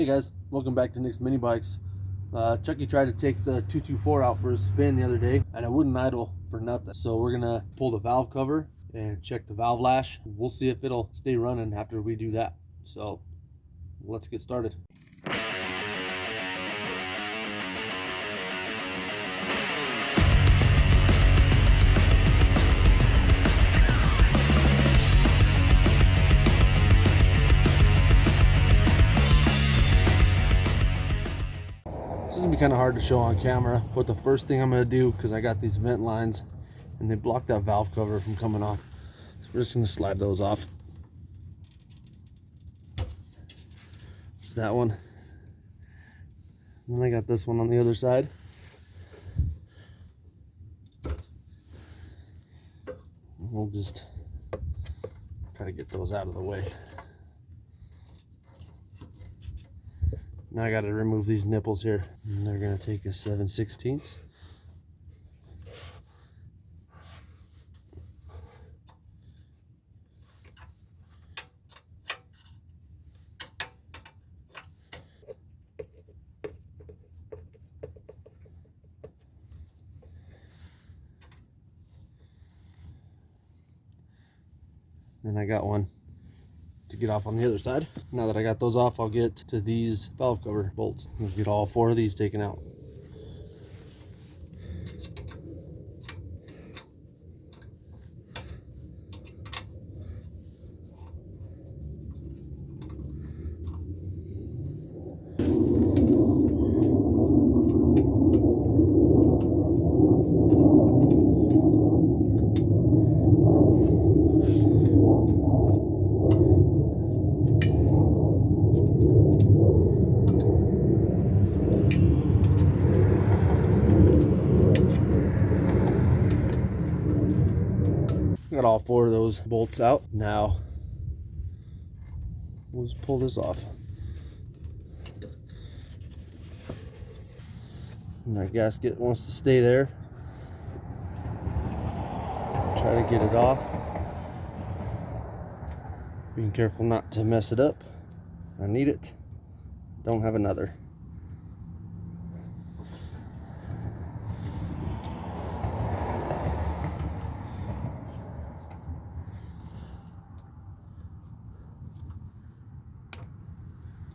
Hey guys, welcome back to Nicsminibikes. Chucky tried to take the 224 out for a spin the other day and it wouldn't idle for nothing. So we're gonna pull the valve cover and check the valve lash. We'll see if it'll stay running after we do that. So let's get started. This is gonna be kind of hard to show on camera, but the first thing I'm gonna do, because I got these vent lines and they block that valve cover from coming off, so we're just gonna slide those off. There's that one, and then I got this one on the other side. We'll just try to get those out of the way. Now I got to remove these nipples here, and they're going to take a 7/16. Then I got one to get off on the other side. Now that I got those off, I'll get to these valve cover bolts and get all 4 of these taken out. Got all 4 of those bolts out. Now we'll just pull this off. And that gasket wants to stay there. Try to get it off. Being careful not to mess it up. I need it. Don't have another.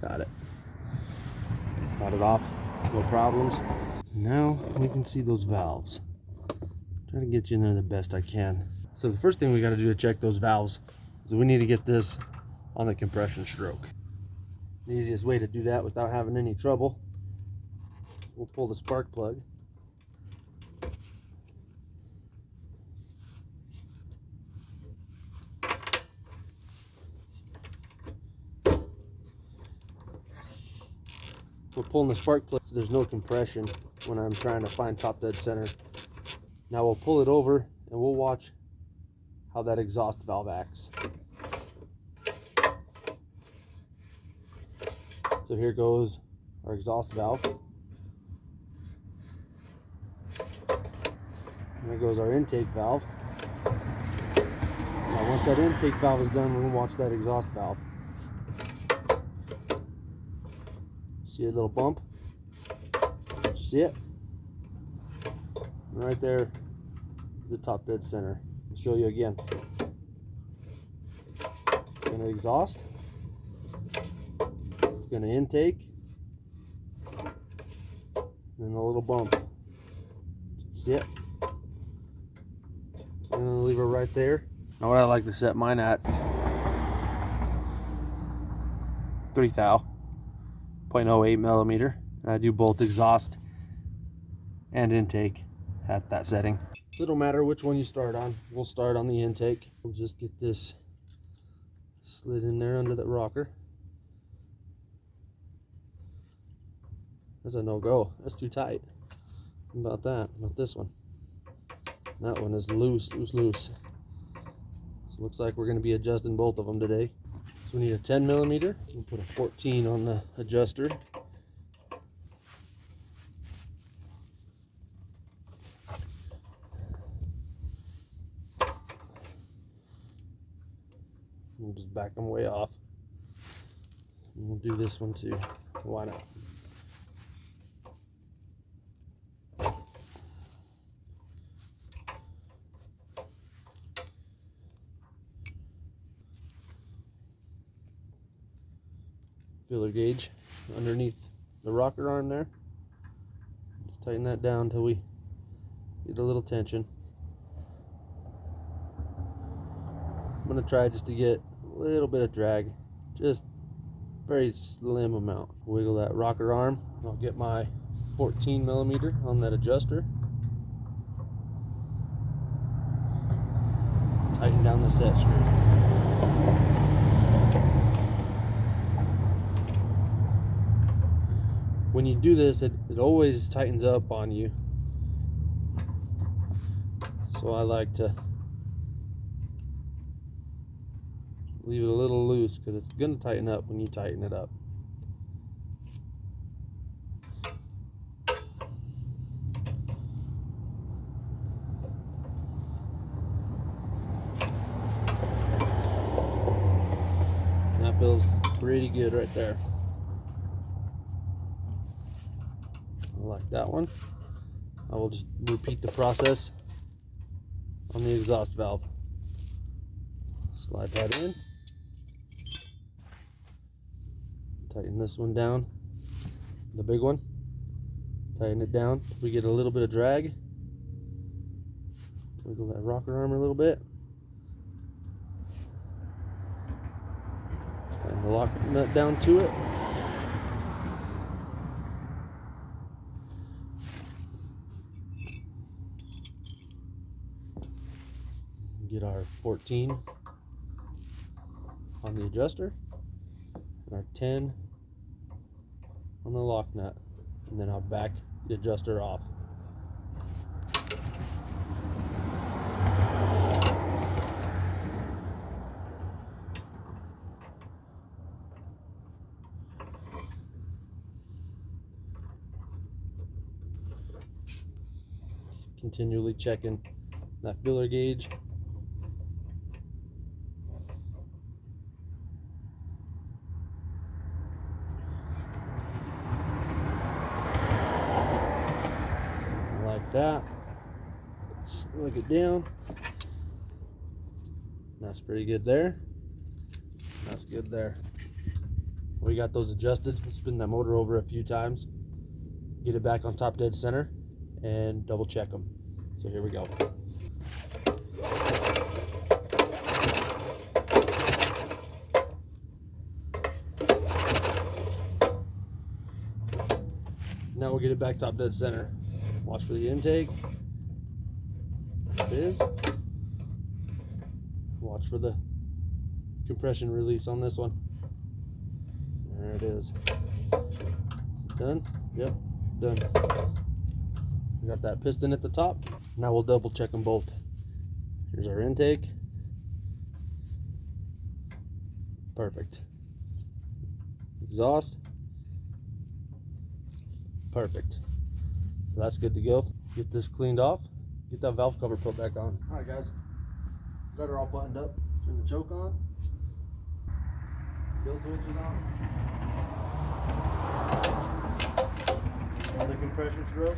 Got it. Got it off. No problems. Now we can see those valves. Try to get you in there the best I can. So the first thing we got to do to check those valves is we need to get this on the compression stroke. The easiest way to do that without having any trouble, we'll pull the spark plug. We're pulling the spark plug so there's no compression when I'm trying to find top dead center. Now we'll pull it over and we'll watch how that exhaust valve acts. So here goes our exhaust valve. And there goes our intake valve. Now once that intake valve is done, we're going to watch that exhaust valve. See a little bump? Did you see it? And right there is the top dead center. I'll show you again. It's going to exhaust. It's going to intake. And a little bump. See it? I'm going to leave it right there. Now what I like to set mine at 3 thou. 0.08 millimeter. And I do both exhaust and intake at that setting. It don't matter which one you start on. We'll start on the intake. We'll just get this slid in there under that rocker. That's a no-go. That's too tight. How about that? Not this one. That one is loose, loose, loose. So it looks like we're going to be adjusting both of them today. So we need a 10 millimeter. We'll put a 14 on the adjuster. We'll just back them way off. And we'll do this one too. Why not? Filler gauge underneath the rocker arm there. Just tighten that down until we get a little tension. I'm going to try just to get a little bit of drag, just very slim amount. Wiggle that rocker arm. I'll get my 14mm on that adjuster. Tighten down the set screw. When you do this, it always tightens up on you. So I like to leave it a little loose because it's going to tighten up when you tighten it up. And that feels pretty good right there. I like that one. I will just repeat the process on the exhaust valve. Slide that in. Tighten this one down, the big one. Tighten it down. We get a little bit of drag. Wiggle that rocker arm a little bit. Tighten the lock nut down to it. Get our 14 on the adjuster and our 10 on the lock nut, and then I'll back the adjuster off. Continually checking that filler gauge. That, look it down. That's pretty good there. That's good there. We got those adjusted. We'll spin that motor over a few times, get it back on top dead center, and double check them. So here we go. Now we'll get it back top dead center. Watch for the intake. There it is. Watch for the compression release on this one. There it is. Done? Yep, done. We got that piston at the top. Now we'll double check them both. Here's our intake. Perfect. Exhaust. Perfect. So that's good to go. Get this cleaned off. Get that valve cover put back on. All right, guys. Got her all buttoned up. Turn the choke on. Kill switch is on. Another compression stroke.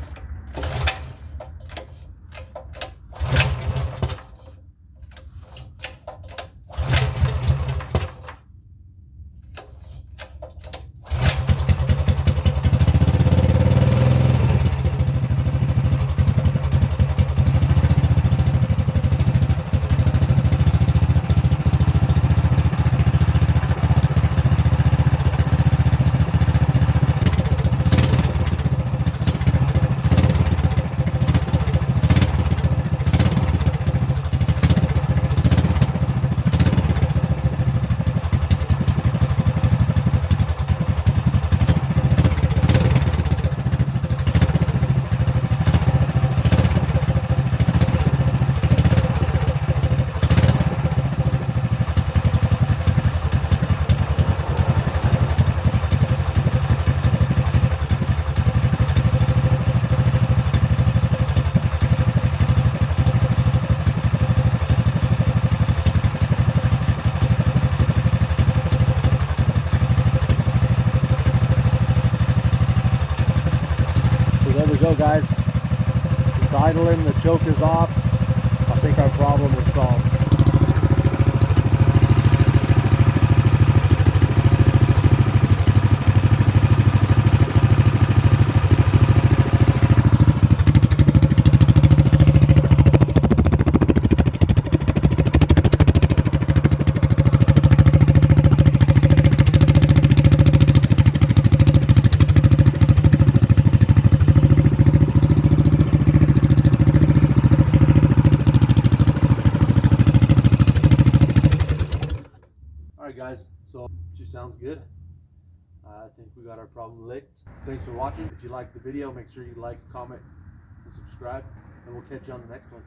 go, guys. It's idling, the choke is off. I think our problem is solved. Alright guys, so she sounds good. I think we got our problem licked. Thanks for watching. If you liked the video, make sure you like, comment, and subscribe, and we'll catch you on the next one.